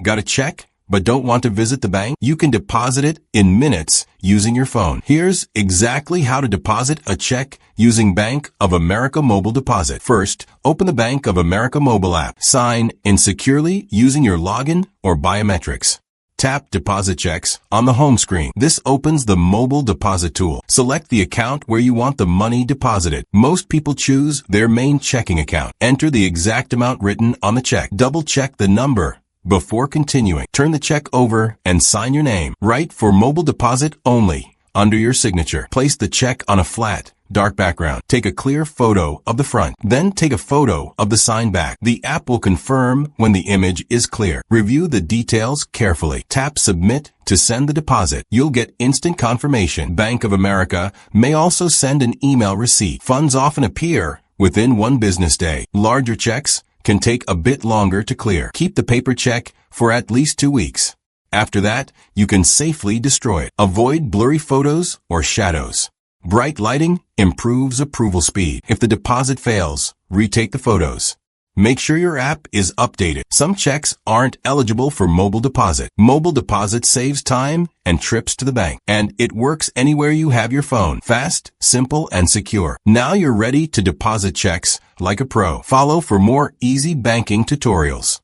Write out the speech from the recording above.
Got a check, but don't want to visit the bank? You can deposit it in minutes using your phone. Here's exactly how to deposit a check using Bank of America Mobile Deposit. First, open the Bank of America mobile app. Sign in securely using your login or biometrics. Tap Deposit Checks on the home screen. This opens the mobile deposit tool. Select the account where you want the money deposited. Most people choose their main checking account. Enter the exact amount written on the check. Double check the number before continuing. Turn the check over and sign your name. Write for mobile deposit only under your signature. Place the check on a flat, dark background. Take a clear photo of the front. Then take a photo of the signed back. The app will confirm when the image is clear. Review the details carefully. Tap Submit to send the deposit. You'll get instant confirmation. Bank of America may also send an email receipt. Funds often appear within 1 business day. Larger checks can take a bit longer to clear. Keep the paper check for at least 2 weeks. After that, you can safely destroy it. Avoid blurry photos or shadows. Bright lighting improves approval speed. If the deposit fails, retake the photos. Make sure your app is updated. Some checks aren't eligible for mobile deposit. Mobile deposit saves time and trips to the bank, and it works anywhere you have your phone. Fast, simple, and secure. Now you're ready to deposit checks like a pro. Follow for more easy banking tutorials.